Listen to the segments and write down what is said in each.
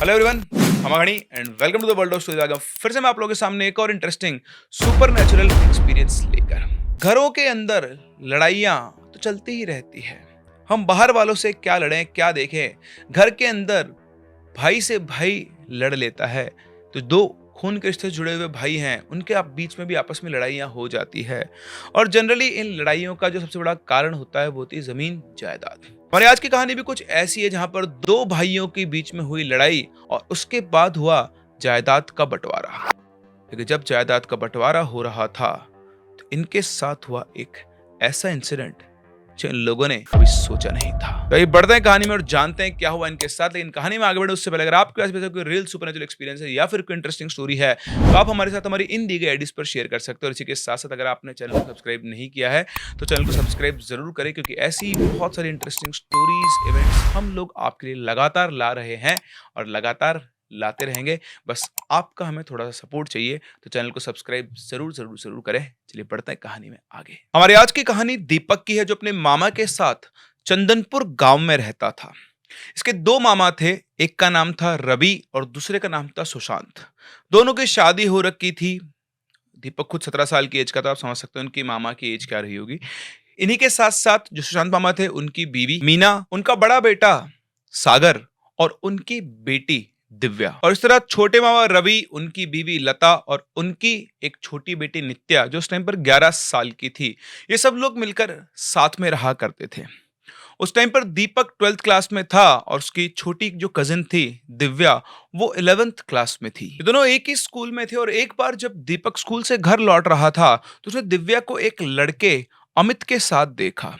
Hello everyone, हम अगणी and welcome to the world of stories. फिर से मैं आप लोगों के सामने एक और इंटरेस्टिंग सुपरनैचुरल एक्सपीरियंस लेकर। घरों के अंदर लड़ाइयाँ तो चलती ही रहती है। हम बाहर वालों से क्या लड़ें, क्या देखें, घर के अंदर भाई से भाई लड़ लेता है तो दो खून के रिश्ते जुड़े हुए भाई हैं, उनके बीच में भी आपस में लड़ाइयाँ हो जाती है। और जनरली इन लड़ाइयों का जो सबसे बड़ा कारण होता है वो होती है जमीन जायदाद। हमारी आज की कहानी भी कुछ ऐसी है जहां पर दो भाइयों के बीच में हुई लड़ाई और उसके बाद हुआ जायदाद का बंटवारा। लेकिन जब जायदाद का बंटवारा हो रहा था तो इनके साथ हुआ एक ऐसा इंसिडेंट जो इन लोगों ने कभी सोचा नहीं था। तो ये बढ़ते हैं कहानी में और जानते हैं क्या हुआ इनके साथ। लेकिन कहानी में आगे बढ़े उससे पहले अगर आपके पास कोई रियल सुपरनैचुरल एक्सपीरियंस है या फिर कोई इंटरेस्टिंग स्टोरी है तो आप हमारे साथ हमारी इन दी गई आईडीज पर शेयर कर सकते हो। और इसी के साथ साथ अगर आपने चैनल को सब्सक्राइब नहीं किया है तो चैनल को सब्सक्राइब जरूर करें, क्योंकि ऐसी बहुत सारी इंटरेस्टिंग स्टोरीज इवेंट्स हम लोग आपके लिए लगातार ला रहे हैं और लगातार लाते रहेंगे। बस आपका हमें थोड़ा सा सपोर्ट चाहिए, तो चैनल को सब्सक्राइब जरूर जरूर जरूर करें। चलिए बढ़ते हैं कहानी में आगे। हमारी आज की कहानी दीपक की है, जो अपने मामा के साथ चंदनपुर गांव में रहता था। इसके दो मामा थे, एक का नाम था रवि और दूसरे का नाम था सुशांत। दोनों की शादी हो रखी थी। दीपक खुद 17 साल की एज का था। आप समझ सकते हो उनकी मामा की एज क्या रही होगी। इन्हीं के साथ साथ जो सुशांत मामा थे उनकी बीवी मीना, उनका बड़ा बेटा सागर और उनकी बेटी दिव्या। और इस तरह छोटे मामा रवि, उनकी बीवी लता और उनकी एक छोटी बेटी नित्या जो उस टाइम पर 11 साल की थी। ये सब लोग मिलकर साथ में रहा करते थे। उस टाइम पर दीपक 12th क्लास में था और उसकी छोटी जो कजिन थी दिव्या, वो 11th क्लास में थी। ये दोनों एक ही स्कूल में थे। और एक बार जब दीपक स्कूल से घर लौट रहा था तो उसने दिव्या को एक लड़के अमित के साथ देखा।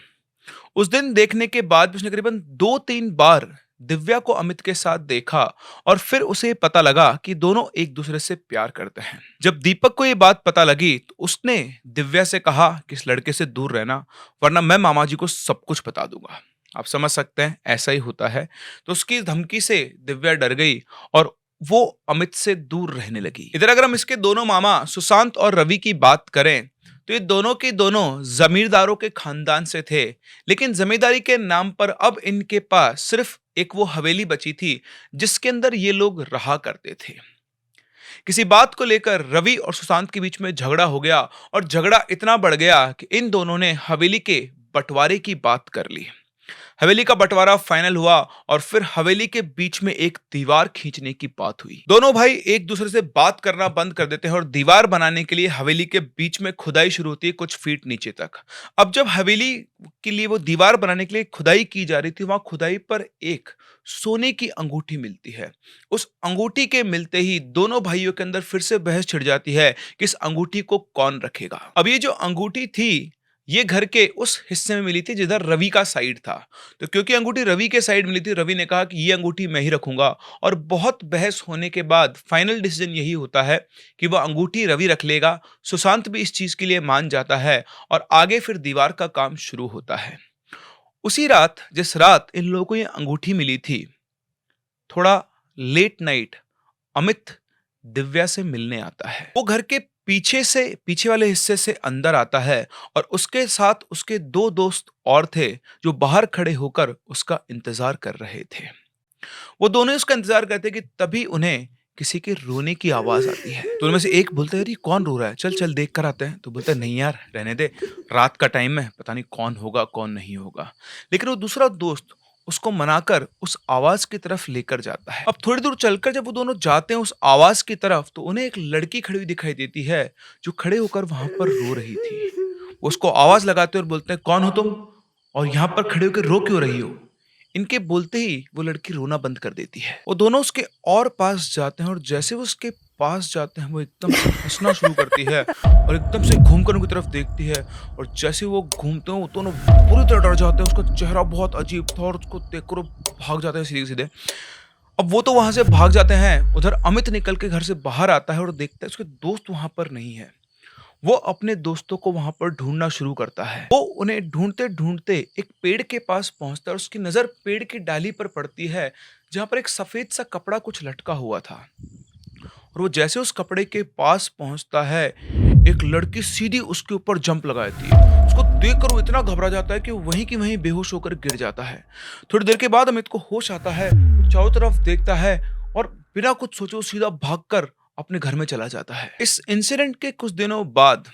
उस दिन देखने के बाद उसने करीबन 2-3 बार दिव्या को अमित के साथ देखा और फिर उसे पता लगा कि दोनों एक दूसरे से प्यार करते हैं। जब दीपक को ये बात पता लगी तो उसने दिव्या से कहा कि इस लड़के से दूर रहना, वरना मैं मामा जी को सब कुछ बता दूंगा। आप समझ सकते हैं ऐसा ही होता है। तो उसकी धमकी से दिव्या डर गई और वो अमित से दूर रहने लगी। इधर अगर हम इसके दोनों मामा सुशांत और रवि की बात करें तो ये दोनों के दोनों जमींदारों के खानदान से थे। लेकिन जमींदारी के नाम पर अब इनके पास सिर्फ एक वो हवेली बची थी जिसके अंदर ये लोग रहा करते थे। किसी बात को लेकर रवि और सुशांत के बीच में झगड़ा हो गया और झगड़ा इतना बढ़ गया कि इन दोनों ने हवेली के बंटवारे की बात कर ली। हवेली का बंटवारा फाइनल हुआ और फिर हवेली के बीच में एक दीवार खींचने की बात हुई। दोनों भाई एक दूसरे से बात करना बंद कर देते हैं और दीवार बनाने के लिए हवेली के बीच में खुदाई शुरू होती है कुछ फीट नीचे तक। अब जब हवेली के लिए वो दीवार बनाने के लिए खुदाई की जा रही थी, वहां खुदाई पर एक सोने की अंगूठी मिलती है। उस अंगूठी के मिलते ही दोनों भाइयों के अंदर फिर से बहस छिड़ जाती है कि इस अंगूठी को कौन रखेगा। अब ये जो अंगूठी थी ये घर के उस हिस्से में मिली थी जिधर रवि का साइड था। तो क्योंकि अंगूठी रवि के साइड मिली थी, रवि ने कहा कि ये अंगूठी मैं ही रखूंगा। और बहुत बहस होने के बाद फाइनल डिसीजन यही होता है कि वह अंगूठी रवि रख लेगा। सुशांत भी इस चीज के लिए मान जाता है और आगे फिर दीवार का काम शुरू होता है। उसी रात, जिस रात इन लोगों को ये अंगूठी मिली थी, थोड़ा लेट नाइट अमित दिव्या से मिलने आता है। वो घर के पीछे वाले हिस्से से अंदर आता है और उसके साथ उसके दो दोस्त और थे जो बाहर खड़े होकर उसका इंतजार कर रहे थे। वो दोनों उसका इंतजार करते कि तभी उन्हें किसी के रोने की आवाज आती है। तो उनमें से एक बोलता है, कौन रो रहा है, चल चल देख कर आते हैं। तो बोलता है, नहीं यार रहने दे, रात का टाइम है, पता नहीं कौन होगा कौन नहीं होगा। लेकिन वो दूसरा दोस्त उसको मनाकर उस आवाज की तरफ लेकर जाता है। अब थोड़ी दूर चलकर जब वो दोनों जाते हैं उस आवाज की तरफ, तो उन्हें एक लड़की खड़ी हुई दिखाई देती है जो खड़े होकर वहां पर रो रही थी। वो उसको आवाज लगाते और बोलते हैं, कौन हो तुम और यहाँ पर खड़े होकर रो क्यों रही हो। इनके बोलते ही वो लड़की रोना बंद कर देती है। वो दोनों उसके और पास जाते हैं और जैसे वो उसके पास जाते हैं वो एकदम से हंसना शुरू करती है और एकदम से घूमकर उनकी तरफ देखती है। और जैसे वो घूमते हैं वो दोनों पूरी तरह डर जाते हैं। उसका चेहरा बहुत अजीब था और उसको देखकर वो भाग जाते हैं सीधे सीधे। अब वो तो वहां से भाग जाते हैं। उधर अमित निकल के घर से बाहर आता है और देखता है उसके दोस्त वहां पर नहीं है। वो अपने दोस्तों को वहां पर ढूंढना शुरू करता है। वो उन्हें ढूंढते ढूंढते एक पेड़ के पास पहुंचता है और उसकी नजर पेड़ की डाली पर पड़ती है जहां पर एक सफेद सा कपड़ा कुछ लटका हुआ था। और वो जैसे उस कपड़े के पास पहुंचता है, एक लड़की सीधी उसके ऊपर जंप लगाती है। उसको देखकर वो इतना घबरा जाता है कि वहीं की वहीं बेहोश होकर गिर जाता है। थोड़ी देर के बाद अमित को होश आता है, चारों तरफ देखता है और बिना कुछ सोचे वो सीधा भागकर अपने घर में चला जाता है। इस इंसिडेंट के कुछ दिनों बाद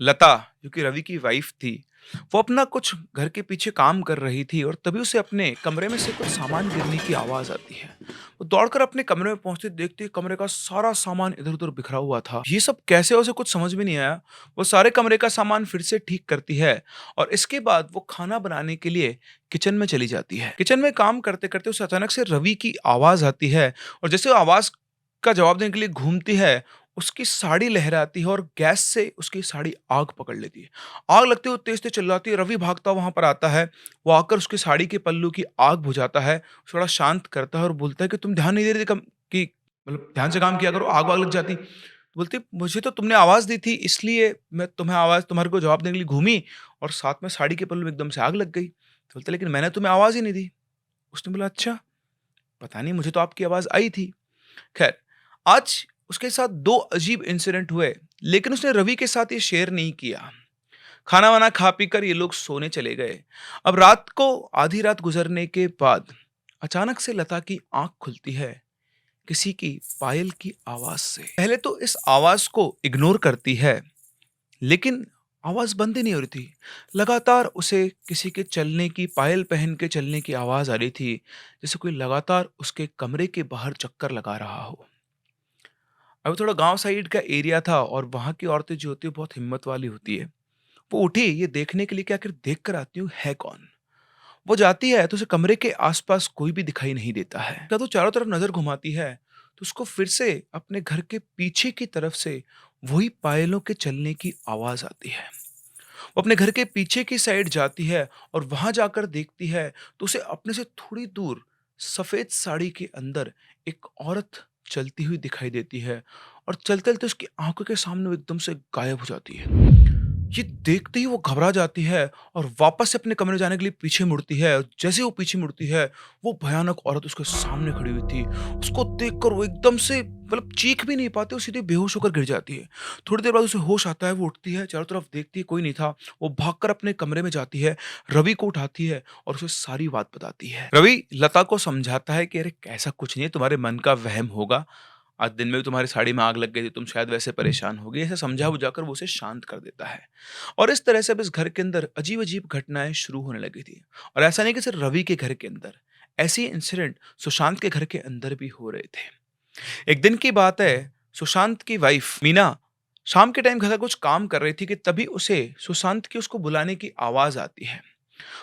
लता, जो कि रवि की वाइफ थी, वो अपना कुछ घर के पीछे काम कर रही थी और तभी उसे अपने कमरे में से कुछ सामान गिरने की आवाज आती है। वो दौड़कर अपने कमरे में पहुंचती, देखती है कमरे का सारा सामान इधर-उधर बिखरा हुआ था। ये सब कैसे हुआ, उसे कुछ समझ में नहीं आया। वो सारे कमरे का सामान फिर से ठीक करती है और इसके बाद वो खाना बनाने के लिए किचन में चली जाती है। किचन में काम करते-करते उसे अचानक से रवि की आवाज आती है और जैसे वो आवाज का जवाब देने के लिए घूमती है, उसकी साड़ी लहराती है और गैस से उसकी साड़ी आग पकड़ लेती है। आग लगते हुए तेज-तेज चिल्लाती है, रवि भागता वहाँ पर आता है। वो आकर उसकी साड़ी के पल्लू की आग बुझाता है, थोड़ा शांत करता है और बोलता है कि तुम ध्यान नहीं दे रही थी कम कि मतलब ध्यान से काम किया करो, आग-वाग लग जाती। बोलती है, मुझे तो तुमने आवाज़ दी थी इसलिए मैं तुम्हारे को जवाब देने के लिए घूमी और साथ में साड़ी के पल्लू में एकदम से आग लग गई। तो बोलता है, लेकिन मैंने तुम्हें आवाज़ ही नहीं दी। उसने बोला, अच्छा, पता नहीं, मुझे तो आपकी आवाज़ आई थी। खैर, आज उसके साथ 2 अजीब इंसिडेंट हुए, लेकिन उसने रवि के साथ ये शेयर नहीं किया। खाना-वाना खा पी कर ये लोग सोने चले गए। अब रात को आधी रात गुज़रने के बाद अचानक से लता की आँख खुलती है, किसी की पायल की आवाज़ से। पहले तो इस आवाज़ को इग्नोर करती है, लेकिन आवाज़ बंद ही नहीं हो रही थी। लगातार उसे किसी के चलने की, पायल पहन के चलने की आवाज़ आ रही थी, जैसे कोई लगातार उसके कमरे के बाहर चक्कर लगा रहा हो। अब थोड़ा गाँव साइड का एरिया था और वहाँ की औरतें जो होती है बहुत हिम्मत वाली होती है। वो उठी ये देखने के लिए कि आखिर देख कर आती हूँ है कौन? वो जाती है तो उसे कमरे के आस-पास कोई भी दिखाई नहीं देता है। जब वो चारों तरफ नज़र घुमाती है तो उसको फिर से अपने घर के पीछे की तरफ से वही पायलों के चलने की आवाज़ आती है। वो अपने घर के पीछे की साइड जाती है और वहाँ जाकर देखती है तो उसे अपने से थोड़ी दूर सफ़ेद साड़ी के अंदर एक औरत चलती हुई दिखाई देती है और चलते-चलते उसकी आँखों के सामने वो एकदम से गायब हो जाती है। ये देखते ही वो घबरा जाती है और वापस से अपने कमरे जाने के लिए पीछे मुड़ती है। जैसे वो पीछे मुड़ती है, वो भयानक औरत उसके सामने खड़ी हुई थी। उसको देखकर वो एकदम से मतलब चीख भी नहीं पाती, वो सीधे बेहोश होकर गिर जाती है। थोड़ी देर बाद उसे होश आता है, वो उठती है, चारों तरफ देखती है, कोई नहीं था। वो भागकर अपने कमरे में जाती है, रवि को उठाती है और उसे सारी बात बताती है। रवि लता को समझाता है कि अरे ऐसा कुछ नहीं है, तुम्हारे मन का वहम होगा। आज दिन में भी तुम्हारी साड़ी में आग लग गई थी, तुम शायद वैसे परेशान हो गई। ऐसे समझा-बुझाकर वो उसे शांत कर देता है। और इस तरह से अब इस घर के अंदर अजीब-अजीब घटनाएँ शुरू होने लगी थी। और ऐसा नहीं कि सिर्फ रवि के घर के अंदर, ऐसे ही इंसिडेंट सुशांत के घर के अंदर भी हो रहे थे। एक दिन की बात है, सुशांत की वाइफ मीना शाम के टाइम घर का कुछ काम कर रही थी कि तभी उसे सुशांत की उसको बुलाने की आवाज़ आती है।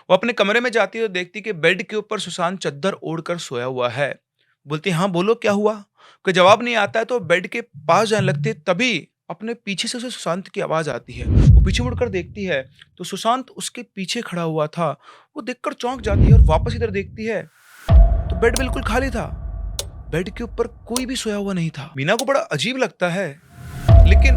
वो अपने कमरे में जाती है और देखती है कि बेड के ऊपर सुशांत चद्दर ओढ़कर सोया हुआ है। बोलती है, हाँ बोलो क्या हुआ? कोई जवाब नहीं आता है तो बेड के पास जाने लगती है, तभी अपने पीछे से उसे सुशांत की आवाज़ आती है। वो पीछे मुड़कर देखती है तो सुशांत उसके पीछे खड़ा हुआ था। वो देखकर चौंक जाती है और वापस इधर देखती है तो बेड बिल्कुल खाली था। बेड के ऊपर कोई भी सोया हुआ नहीं था। मीना को बड़ा अजीब लगता है, लेकिन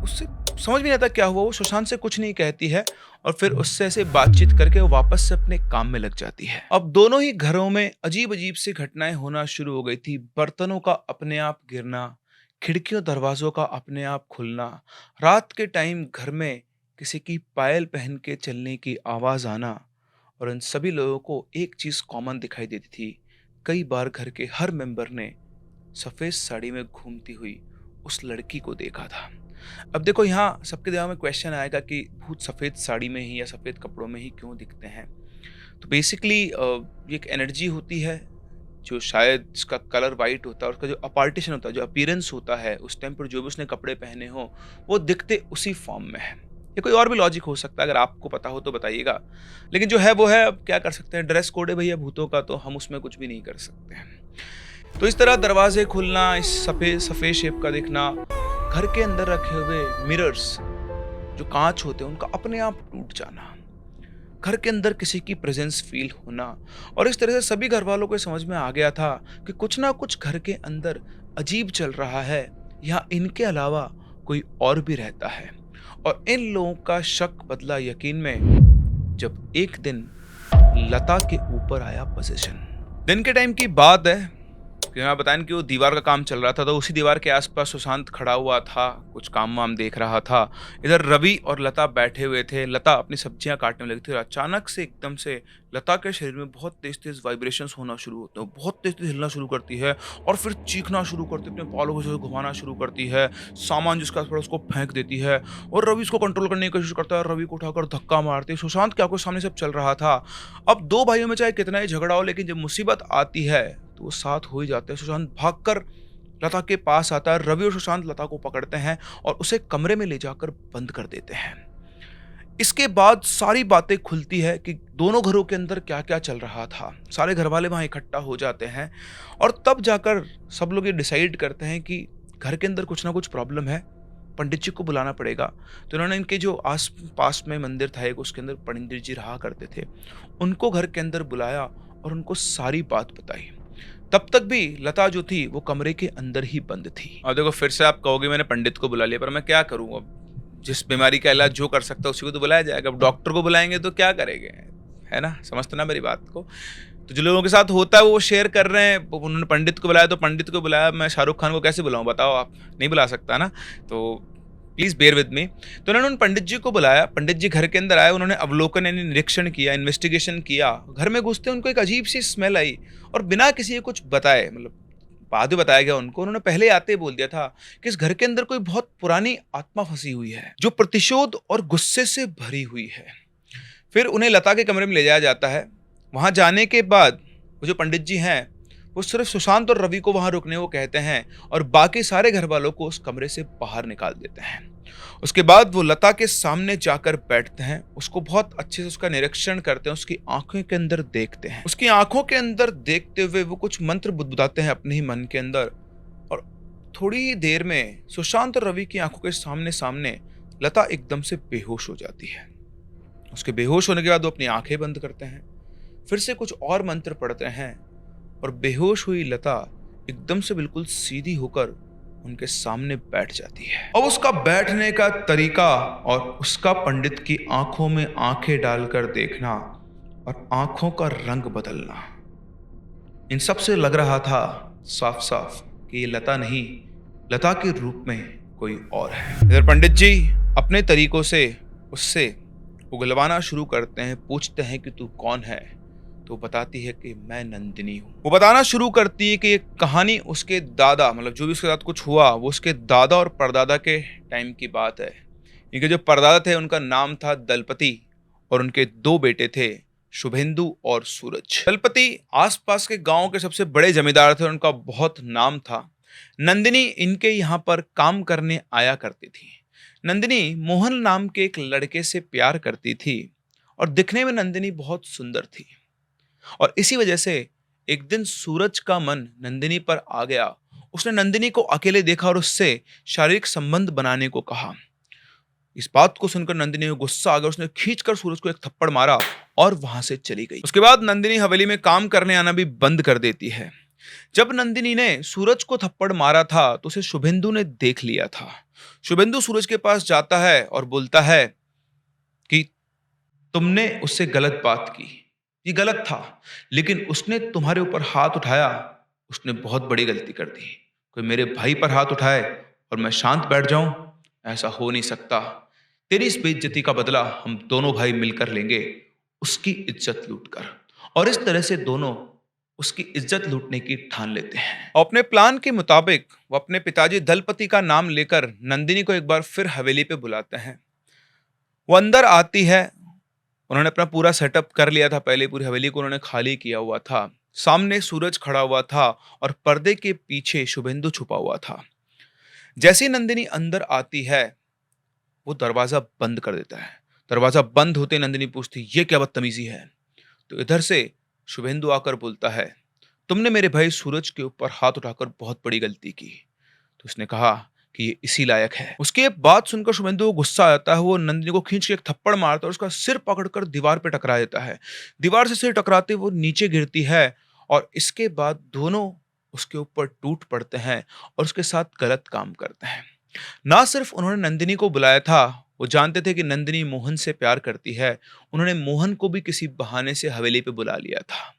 उससे समझ में नहीं आता क्या हुआ। वो सुशांत से कुछ नहीं कहती है और फिर उससे ऐसे बातचीत करके वो वापस से अपने काम में लग जाती है। अब दोनों ही घरों में अजीब-अजीब सी घटनाएँ होना शुरू हो गई थी। बर्तनों का अपने आप गिरना, खिड़कियों दरवाज़ों का अपने आप खुलना, रात के टाइम घर में किसी की पायल पहन के चलने की आवाज़ आना और इन सभी लोगों को एक चीज़ कॉमन दिखाई देती थी। कई बार घर के हर मेंबर ने सफ़ेद साड़ी में घूमती हुई उस लड़की को देखा था। अब देखो यहाँ सबके दिमाग में क्वेश्चन आएगा कि भूत सफ़ेद साड़ी में ही या सफ़ेद कपड़ों में ही क्यों दिखते हैं? तो बेसिकली ये एक एनर्जी होती है जो शायद इसका कलर वाइट होता है और उसका जो अपार्टिशन होता है, जो अपीयरेंस होता है उस टाइम पर जो भी उसने कपड़े पहने हों, वो दिखते उसी फॉर्म में है। या कोई और भी लॉजिक हो सकता है, अगर आपको पता हो तो बताइएगा। लेकिन जो है वो है, अब क्या कर सकते हैं, ड्रेस कोड है भैया भूतों का, तो हम उसमें कुछ भी नहीं कर सकते हैं। तो इस तरह दरवाजे खुलना, इस सफ़ेद सफ़ेद शेप का दिखना, घर के अंदर रखे हुए मिरर्स जो कांच होते हैं उनका अपने आप टूट जाना, घर के अंदर किसी की प्रेजेंस फील होना और इस तरह से सभी घर वालों को समझ में आ गया था कि कुछ ना कुछ घर के अंदर अजीब चल रहा है, यहाँ इनके अलावा कोई और भी रहता है। और इन लोगों का शक बदला यकीन में जब एक दिन लता के ऊपर आया पोजीशन। दिन के टाइम की बात है कि मैं बताएं कि वो दीवार का काम चल रहा था, तो उसी दीवार के आसपास सुशांत खड़ा हुआ था, कुछ काम वाम देख रहा था। इधर रवि और लता बैठे हुए थे। लता अपनी सब्जियां काटने लगी थी और अचानक से एकदम से लता के शरीर में बहुत तेज-तेज वाइब्रेशंस होना शुरू होते हैं, बहुत तेज-तेज हिलना शुरू करती है और फिर चीखना शुरू करती है, अपने बालों को जो है घुमाना शुरू करती है, सामान जिसके आस-पास उसको फेंक देती है और रवि इसको कंट्रोल करने की कोशिश करता है, रवि को उठाकर धक्का मारती है। सुशांत की आँखों के सामने सब चल रहा था। अब 2 भाइयों में चाहे कितना ही झगड़ा हो, लेकिन जब मुसीबत आती है, तो वो साथ हो ही जाते हैं। सुशांत भागकर लता के पास आता है, रवि और सुशांत लता को पकड़ते हैं और उसे कमरे में ले जाकर बंद कर देते हैं। इसके बाद सारी बातें खुलती है कि दोनों घरों के अंदर क्या-क्या चल रहा था। सारे घरवाले वहाँ इकट्ठा हो जाते हैं और तब जाकर सब लोग ये डिसाइड करते हैं कि घर के अंदर कुछ ना कुछ प्रॉब्लम है, पंडित जी को बुलाना पड़ेगा। तो इन्होंने इनके जो आस-पास में मंदिर था एक, उसके अंदर पंडित जी रहा करते थे, उनको घर के अंदर बुलाया और उनको सारी बात बताई। तब तक भी लता जो थी वो कमरे के अंदर ही बंद थी। अब देखो, फिर से आप कहोगे मैंने पंडित को बुला लिया, पर मैं क्या करूँ अब? जिस बीमारी का इलाज जो कर सकता है उसी को तो बुलाया जाएगा। अब डॉक्टर को बुलाएंगे तो क्या करेंगे, है ना? समझते ना मेरी बात को? तो जो लोगों के साथ होता है वो शेयर कर रहे हैं। उन्होंने पंडित को बुलाया तो पंडित को बुलाया, मैं शाहरुख खान को कैसे बुलाऊं बताओ? आप नहीं बुला सकता ना, तो प्लीज बेयर विद मी। तो उन्होंने उन पंडित जी को बुलाया, पंडित जी घर के अंदर आए, उन्होंने अवलोकन यानी निरीक्षण किया, इन्वेस्टिगेशन किया। घर में घुसते उनको एक अजीब सी स्मेल आई और बिना किसी को कुछ बताए, मतलब बाद में बताया गया उनको, उन्होंने पहले आते ही बोल दिया था कि इस घर के अंदर कोई बहुत पुरानी आत्मा फंसी हुई है जो प्रतिशोध और गुस्से से भरी हुई है। फिर उन्हें लता के कमरे में ले जाया जाता है। वहां जाने के बाद वो जो पंडित जी हैं वो सिर्फ सुशांत और रवि को वहां रुकने को कहते हैं और बाकी सारे घर वालों को उस कमरे से बाहर निकाल देते हैं। उसके बाद वो लता के सामने जाकर बैठते हैं, उसको बहुत अच्छे से उसका निरीक्षण करते हैं, उसकी आंखों के अंदर देखते हैं। उसकी आंखों के अंदर देखते हुए वो कुछ मंत्र बुदबुदाते हैं अपने ही मन के अंदर और थोड़ी ही देर में सुशांत और रवि की आंखों के सामने सामने लता एकदम से बेहोश हो जाती है। उसके बेहोश होने के बाद वो अपनी आंखें बंद करते हैं, फिर से कुछ और मंत्र पढ़ते हैं और बेहोश हुई लता एकदम से बिल्कुल सीधी होकर उनके सामने बैठ जाती है। अब उसका बैठने का तरीका और उसका पंडित की आंखों में आंखें डालकर देखना और आंखों का रंग बदलना, इन सब से लग रहा था साफ साफ कि ये लता नहीं, लता के रूप में कोई और है। इधर पंडित जी अपने तरीकों से उससे उगलवाना शुरू करते हैं, पूछते हैं कि तू कौन है? तो बताती है कि मैं नंदिनी हूँ। वो बताना शुरू करती है कि ये कहानी उसके दादा, मतलब जो भी उसके साथ कुछ हुआ वो उसके दादा और परदादा के टाइम की बात है। इनके जो परदादा थे उनका नाम था दलपति और उनके 2 बेटे थे, शुभेंदु और सूरज। दलपति आसपास के गांव के सबसे बड़े जमींदार थे, उनका बहुत नाम था। नंदिनी इनके यहाँ पर काम करने आया करती थी। नंदिनी मोहन नाम के एक लड़के से प्यार करती थी और दिखने में नंदिनी बहुत सुंदर थी और इसी वजह से एक दिन सूरज का मन नंदिनी पर आ गया। उसने नंदिनी को अकेले देखा और उससे शारीरिक संबंध बनाने को कहा। इस बात को सुनकर नंदिनी को गुस्सा आ गया, उसने खींचकर सूरज को एक थप्पड़ मारा और वहां से चली गई। उसके बाद नंदिनी हवेली में काम करने आना भी बंद कर देती है। जब नंदिनी ने सूरज को थप्पड़ मारा था तो उसे शुभेंदु ने देख लिया था। शुभेंदु सूरज के पास जाता है और बोलता है कि तुमने उससे गलत बात की, ये गलत था, लेकिन उसने तुम्हारे ऊपर हाथ उठाया, उसने बहुत बड़ी गलती कर दी। कोई मेरे भाई पर हाथ उठाए और मैं शांत बैठ जाऊं, ऐसा हो नहीं सकता। तेरी इस बेइज्जती का बदला हम दोनों भाई मिलकर लेंगे, उसकी इज्जत लूटकर। और इस तरह से दोनों उसकी इज्जत लूटने की ठान लेते हैं। और अपने प्लान के मुताबिक वो अपने पिताजी दलपति का नाम लेकर नंदिनी को एक बार फिर हवेली पे बुलाते हैं। वो अंदर आती है, उन्होंने अपना पूरा सेटअप कर लिया था, पहले पूरी हवेली को उन्होंने खाली किया हुआ था। सामने सूरज खड़ा हुआ था और पर्दे के पीछे शुभेंदु छुपा हुआ था। जैसी नंदिनी अंदर आती है वो दरवाजा बंद कर देता है। दरवाजा बंद होते नंदिनी पूछती, ये क्या बदतमीजी है? तो इधर से शुभेंदु आकर बोलता है, तुमने मेरे भाई सूरज के ऊपर हाथ उठाकर बहुत बड़ी गलती की। तो उसने कहा कि ये इसी लायक है। उसके बात सुनकर शुभेंदु को गुस्सा आता है, वो नंदिनी को खींच के एक थप्पड़ मारता है और उसका सिर पकड़कर दीवार पे टकरा देता है। दीवार से सिर टकराते वो नीचे गिरती है और इसके बाद दोनों उसके ऊपर टूट पड़ते हैं और उसके साथ गलत काम करते हैं। ना सिर्फ उन्होंने नंदिनी को बुलाया था, वो जानते थे कि नंदिनी मोहन से प्यार करती है। उन्होंने मोहन को भी किसी बहाने से हवेली पे बुला लिया था।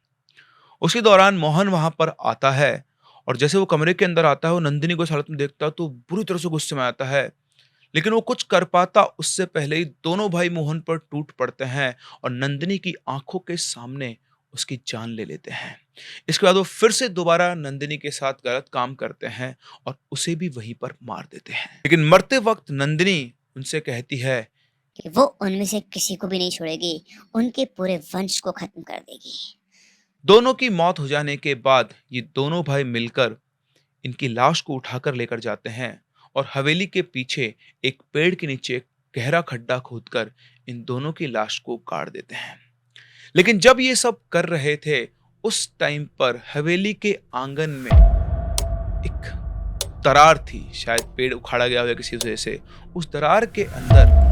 उसी दौरान मोहन वहां पर आता है और जैसे वो कमरे के अंदर आता है, वो नंदिनी को इस हालत में देखता है तो बुरी तरह से गुस्से में आता है। लेकिन वो कुछ कर पाता उससे पहले ही दोनों भाई मोहन पर टूट पड़ते हैं और नंदिनी की आंखों के सामने उसकी जान ले लेते हैं। इसके बाद वो फिर से दोबारा नंदिनी के साथ गलत काम करते हैं और उसे भी वहीं पर मार देते हैं। लेकिन मरते वक्त नंदिनी उनसे कहती है कि वो उनमें से किसी को भी नहीं छोड़ेगी, उनके पूरे वंश को खत्म कर देगी। दोनों की मौत हो जाने के बाद ये दोनों भाई मिलकर इनकी लाश को उठाकर लेकर जाते हैं और हवेली के पीछे एक पेड़ के नीचे गहरा खड्डा खोदकर इन दोनों की लाश को गाड़ देते हैं। लेकिन जब ये सब कर रहे थे उस टाइम पर हवेली के आंगन में एक दरार थी, शायद पेड़ उखाड़ा गया हो किसी वजह से। उस दरार के अंदर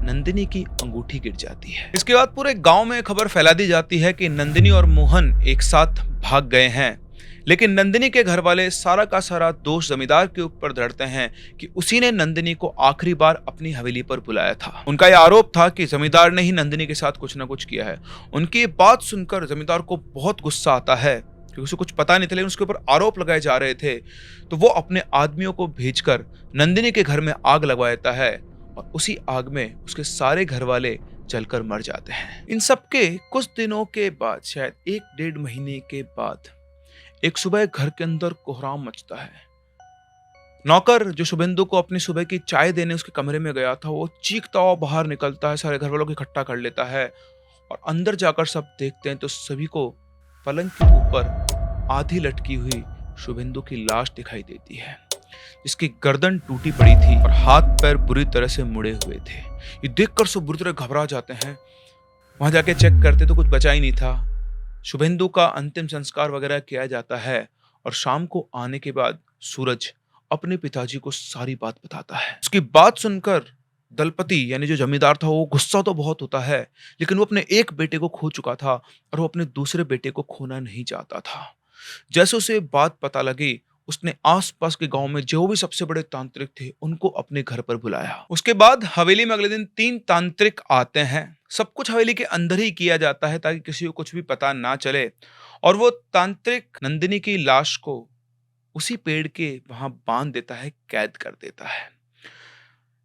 नंदिनी की अंगूठी गिर जाती है। इसके बाद पूरे गांव में खबर फैला दी जाती है कि नंदिनी और मोहन एक साथ भाग गए हैं। लेकिन नंदिनी के घर वाले सारा का सारा दोष जमींदार के ऊपर धरते हैं कि उसी ने नंदिनी को आखिरी बार अपनी हवेली पर बुलाया था। उनका यह आरोप था कि जमींदार ने ही नंदिनी के साथ कुछ ना कुछ किया है। उनकी ये बात सुनकर जमींदार को बहुत गुस्सा आता है क्योंकि उसे कुछ पता नहीं था, लेकिन उसके ऊपर आरोप लगाए जा रहे थे। तो वो अपने आदमियों को भेजकर नंदिनी के घर में आग लगवा देता है और उसी आग में उसके सारे घर वाले जलकर मर जाते हैं। इन सबके कुछ दिनों के बाद, शायद 1-1.5 महीने के बाद, एक सुबह घर के अंदर कोहराम मचता है। नौकर जो शुभेंदु को अपनी सुबह की चाय देने उसके कमरे में गया था, वो चीखता हुआ बाहर निकलता है, सारे घर वालों को इकट्ठा कर लेता है और अंदर जाकर सब देखते हैं तो सभी को पलंग के ऊपर आधी लटकी हुई शुभेंदु की लाश दिखाई देती है, जिसकी गर्दन टूटी पड़ी थी और हाथ पैर बुरी तरह से मुड़े हुए थे। ये देखकर सब बुरी तरह घबरा जाते हैं। वहां जाके चेक करते तो कुछ बचा ही नहीं था। शुभेंदु का अंतिम संस्कार वगैरह किया जाता है और शाम को आने के बाद सूरज अपने पिताजी को सारी बात बताता है। उसकी बात सुनकर दलपति यानी जो जमींदार था वो गुस्सा तो बहुत होता है, लेकिन वो अपने एक बेटे को खो चुका था और वो अपने दूसरे बेटे को खोना नहीं चाहता था। जैसे उसे बात पता लगी, उसने आसपास के गांव में जो भी सबसे बड़े तांत्रिक थे उनको अपने घर पर बुलाया। उसके बाद हवेली में अगले दिन 3 तांत्रिक आते हैं। सब कुछ हवेली के अंदर ही किया जाता है ताकि किसी को कुछ भी पता ना चले। और वो तांत्रिक नंदिनी की लाश को उसी पेड़ के वहां बांध देता है, कैद कर देता है।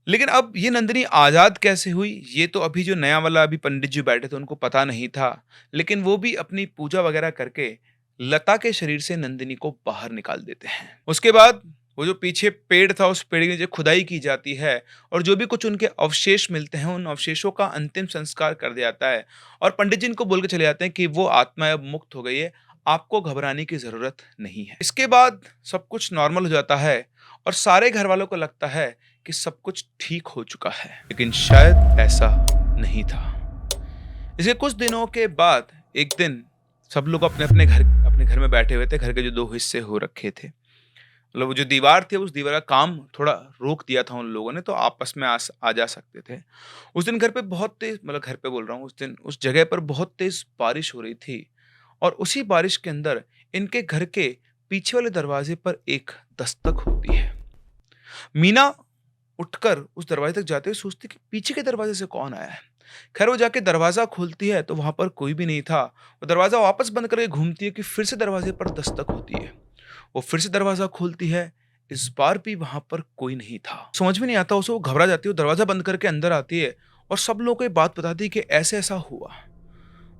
लेकिन अब ये नंदिनी आजाद कैसे हुई, ये तो अभी जो नया वाला अभी पंडित जी बैठे थे उनको पता नहीं था। लेकिन वो भी अपनी पूजा वगैरह करके लता के शरीर से नंदिनी को बाहर निकाल देते हैं। उसके बाद वो जो पीछे पेड़ था उस पेड़ की नीचे खुदाई की जाती है और जो भी कुछ उनके अवशेष मिलते हैं उन अवशेषों का अंतिम संस्कार कर दिया जाता है और पंडित जी इनको बोल के चले जाते हैं कि वो आत्मा अब मुक्त हो गई है, आपको घबराने की जरूरत नहीं है। इसके बाद सब कुछ नॉर्मल हो जाता है और सारे घर वालों को लगता है कि सब कुछ ठीक हो चुका है, लेकिन शायद ऐसा नहीं था। इसके कुछ दिनों के बाद एक दिन सब लोग अपने घर में बैठे हुए थे। घर के जो 2 हिस्से हो रखे थे, मतलब वो जो दीवार थी उस दीवार का काम थोड़ा रोक दिया था उन लोगों ने, तो आपस में आ जा सकते थे। उस दिन घर पे बहुत तेज, मतलब घर पे बोल रहा हूँ, उस दिन उस जगह पर बहुत तेज बारिश हो रही थी और उसी बारिश के अंदर इनके घर के पीछे वाले दरवाजे पर एक दस्तक होती है। मीना उठकर उस दरवाजे तक जाते हुए सोचती कि पीछे के दरवाजे से कौन आया है। खैर वो जाके दरवाजा खोलती है तो वहां पर कोई भी नहीं था। वो दरवाजा वापस बंद करके घूमती है कि फिर से दरवाजे पर दस्तक होती है। वो फिर से दरवाजा खोलती है, इस बार भी वहां पर कोई नहीं था। समझ में नहीं आता उसे, वो घबरा जाती है, दरवाजा बंद करके अंदर आती है और सब लोगों को ये बात बताती है कि ऐसे ऐसा हुआ।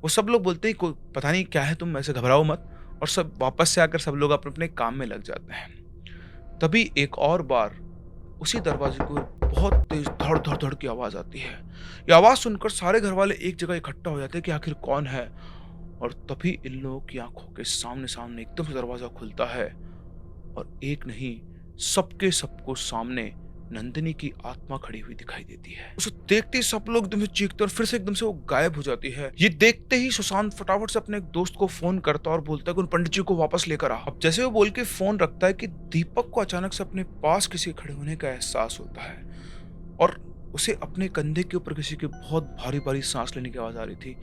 वो सब लोग बोलते हैं कोई पता नहीं क्या है, तुम ऐसे घबराओ मत, और सब वापस से आकर सब लोग अपने अपने काम में लग जाते हैं। तभी एक और बार उसी दरवाजे को बहुत तेज धड़ धड़ धड़ की आवाज आती है। ये आवाज सुनकर सारे घर वाले एक जगह इकट्ठा हो जाते हैं कि आखिर कौन है। और तभी इन लोगों की आंखों के सामने सामने एकदम से दरवाजा खुलता है और एक नहीं सबके सबको सामने नंदिनी की आत्मा खड़ी हुई दिखाई देती है। उसे देखते ही सब लोग एकदम से चीखते और फिर से एकदम से वो गायब हो जाती है। ये देखते ही सुशांत फटाफट से अपने एक दोस्त को फोन करता और बोलता है कि उन पंडित जी को वापस लेकर आ। अब जैसे वो बोल के फोन रखता है कि दीपक को अचानक से अपने पास किसी खड़े होने का एहसास होता है और उसे अपने कंधे के ऊपर किसी की बहुत भारी भारी सांस लेने की आवाज आ रही थी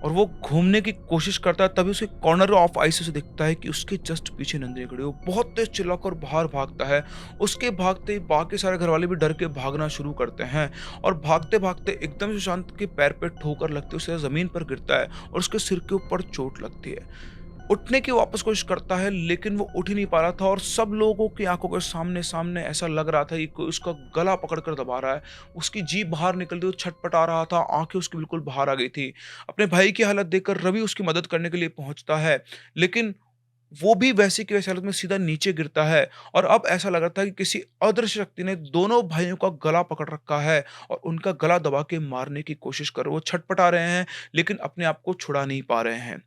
और वो घूमने की कोशिश करता है। तभी उसे कॉर्नर ऑफ आई से दिखता है कि उसके जस्ट पीछे नंदिनी खड़ी है। वो बहुत तेज चिल्लाकर बाहर भागता है। उसके भागते ही बाकी सारे घर वाले भी डर के भागना शुरू करते हैं और भागते भागते एकदम सुशांत के पैर पे ठोकर लगती है, उसे जमीन पर गिरता है और उसके सिर के ऊपर चोट लगती है। उठने की वापस कोशिश करता है, लेकिन वो उठ ही नहीं पा रहा था और सब लोगों की आंखों के सामने सामने ऐसा लग रहा था कि कोई उसका गला पकड़ कर दबा रहा है। उसकी जीभ बाहर निकल रही, वो छटपटा रहा था, आंखें उसकी बिल्कुल बाहर आ गई थी। अपने भाई की हालत देखकर रवि उसकी मदद करने के लिए पहुंचता है, लेकिन वो भी वैसी की वैसी हालत में सीधा नीचे गिरता है। और अब ऐसा लग रहा था कि किसी अदृश्य शक्ति ने दोनों भाइयों का गला पकड़ रखा है और उनका गला दबा के मारने की कोशिश कर रहे। वो छटपटा रहे हैं, लेकिन अपने आप को छुड़ा नहीं पा रहे हैं।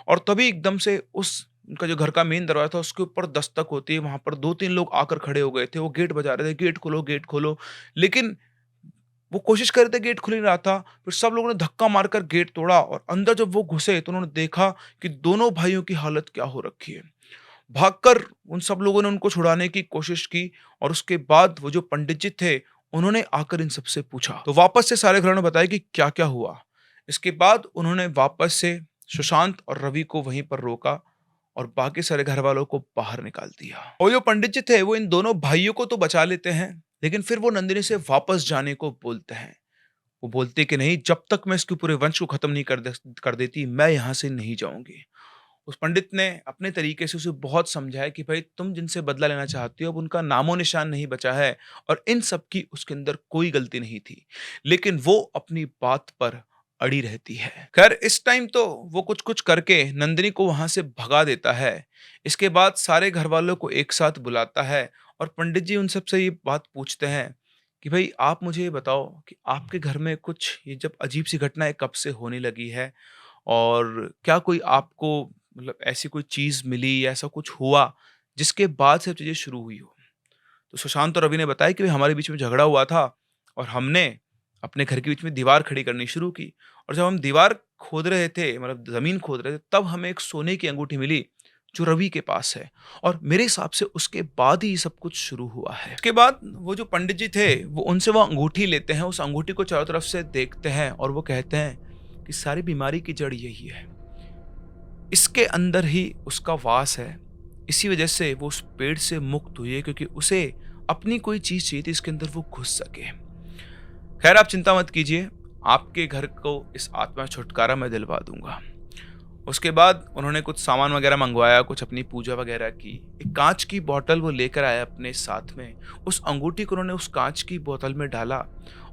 और तभी एकदम से उस उनका जो घर का मेन दरवाजा था उसके ऊपर दस्तक होती है। वहां पर 2-3 लोग आकर खड़े हो गए थे। वो गेट बजा रहे थे, गेट खोलो, गेट खोलो। लेकिन वो कोशिश कर रहे थे, गेट खुल नहीं रहा था। फिर सब लोगों ने धक्का मारकर गेट तोड़ा और अंदर जब वो घुसे तो उन्होंने देखा कि दोनों भाइयों की हालत क्या हो रखी है। भागकर उन सब लोगों ने उनको छुड़ाने की कोशिश की और उसके बाद वो जो पंडित जी थे, उन्होंने आकर इन सबसे पूछा। तो वापस से सारे घरवालों ने बताया कि क्या-क्या हुआ। इसके बाद उन्होंने वापस से सुशांत और रवि को वहीं पर रोका और बाकी सारे घरवालों को बाहर निकाल दिया। और जो पंडित जी थे, वो इन दोनों भाइयों को तो बचा लेते हैं, लेकिन फिर वो नंदिनी से वापस जाने को बोलते हैं। वो बोलते कि नहीं, जब तक मैं इसके पूरे वंश को खत्म नहीं कर देती, मैं यहाँ से नहीं जाऊँगी। उस पंडित ने अपने तरीके से उसे बहुत समझाया कि भाई तुम जिनसे बदला लेना चाहती हो, अब उनका नामो-निशान नहीं बचा है और इन सब की उसके अंदर कोई गलती नहीं थी। लेकिन वो अपनी बात पर अड़ी रहती है। खैर इस टाइम तो वो कुछ-कुछ करके नंदिनी को वहाँ से भगा देता है। इसके बाद सारे घरवालों को एक साथ बुलाता है और पंडित जी उन सबसे ये बात पूछते हैं कि भाई आप मुझे ये बताओ कि आपके घर में कुछ ये जब अजीब-सी घटनाएँ कब से होने लगी है? और क्या कोई आपको मतलब ऐसी कोई चीज़ मिली या ऐसा कुछ हुआ जिसके बाद से चीज़ें शुरू हुई हो? तो सुशांत और रवि ने बताया कि भई हमारे बीच में झगड़ा हुआ था और हमने अपने घर के बीच में दीवार खड़ी करनी शुरू की और जब हम दीवार खोद रहे थे, मतलब ज़मीन खोद रहे थे, तब हमें एक सोने की अंगूठी मिली जो रवि के पास है और मेरे हिसाब से उसके बाद ही ये सब कुछ शुरू हुआ है। उसके बाद वो जो पंडित जी थे, वो उनसे वो अंगूठी लेते हैं, उस अंगूठी को चारों तरफ से देखते हैं और वो कहते हैं कि सारी बीमारी की जड़ यही है। इसके अंदर ही उसका वास है। इसी वजह से वो उस पेड़ से मुक्त हुई है, क्योंकि उसे अपनी कोई चीज़ चाहिए थी इसके अंदर वो घुस सके। खैर आप चिंता मत कीजिए, आपके घर को इस आत्मा से छुटकारा मैं दिलवा दूँगा। उसके बाद उन्होंने कुछ सामान वगैरह मँगवाया, कुछ अपनी पूजा वगैरह की। एक काँच की बॉटल वो लेकर आए अपने साथ में। उस अंगूठी को उन्होंने उस काँच की बोतल में डाला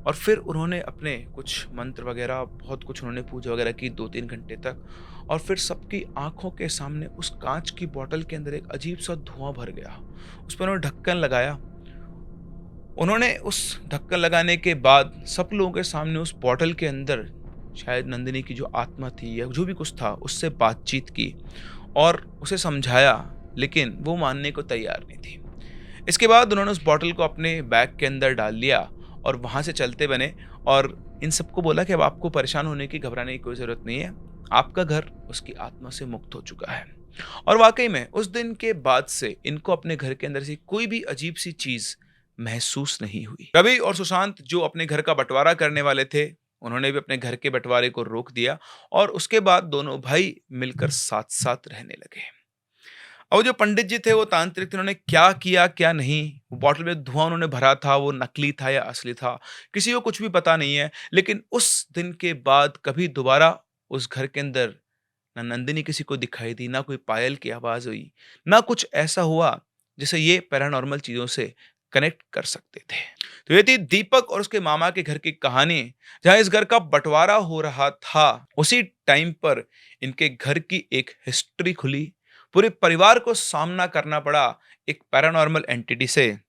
और फिर उन्होंने अपने कुछ मंत्र वगैरह, बहुत कुछ उन्होंने पूजा वगैरह की 2-3 घंटे तक और फिर सबकी आँखों के सामने उस काँच की बॉटल के अंदर एक अजीब-सा धुआँ भर गया। उस पे उन्होंने ढक्कन लगाया। उन्होंने उस ढक्कन लगाने के बाद सब लोगों के सामने उस बॉटल के अंदर शायद नंदिनी की जो आत्मा थी या जो भी कुछ था उससे बातचीत की और उसे समझाया, लेकिन वो मानने को तैयार नहीं थी। इसके बाद उन्होंने उस बॉटल को अपने बैग के अंदर डाल लिया और वहाँ से चलते बने और इन सबको बोला कि अब आपको परेशान होने की, घबराने की कोई ज़रूरत नहीं है। आपका घर उसकी आत्मा से मुक्त हो चुका है। और वाक़ई में उस दिन के बाद से इनको अपने घर के अंदर से कोई भी अजीब-सी चीज़ महसूस नहीं हुई। रवि और सुशांत जो अपने घर का बँटवारा करने वाले थे, उन्होंने भी अपने घर के बँटवारे को रोक दिया और उसके बाद दोनों भाई मिलकर साथ-साथ रहने लगे। और जो पंडित जी थे, वो तांत्रिक थे, उन्होंने क्या किया, क्या नहीं, वो बॉटल में धुआँ उन्होंने भरा था, वो नकली था या असली था, किसी को कुछ भी पता नहीं है। लेकिन उस दिन के बाद कभी दोबारा उस घर के अंदर ना नंदिनी किसी को दिखाई दी, ना कोई पायल की आवाज़ हुई, ना कुछ ऐसा हुआ जिसे ये पैरानॉर्मल चीज़ों से कनेक्ट कर सकते थे। तो ये थी दीपक और उसके मामा के घर की कहानी, जहाँ इस घर का बँटवारा हो रहा था, उसी टाइम पर इनके घर की एक हिस्ट्री खुली। पूरे परिवार को सामना करना पड़ा एक पैरानॉर्मल एंटिटी से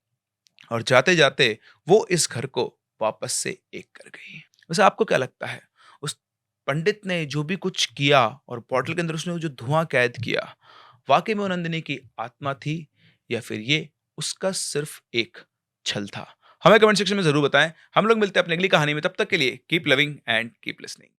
और जाते-जाते वो इस घर को वापस से एक कर गई। वैसे आपको क्या लगता है? उस पंडित ने जो भी कुछ किया और बॉटल के अंदर उसने वो जो धुआँ कैद किया, वाक़ई में वो नंदिनी की आत्मा थी या फिर ये उसका सिर्फ़ एक छल था? हमें कमेंट सेक्शन में ज़रूर बताएँ। हम लोग मिलते हैं अपनी अगली कहानी में, तब तक के लिए keep loving and keep listening.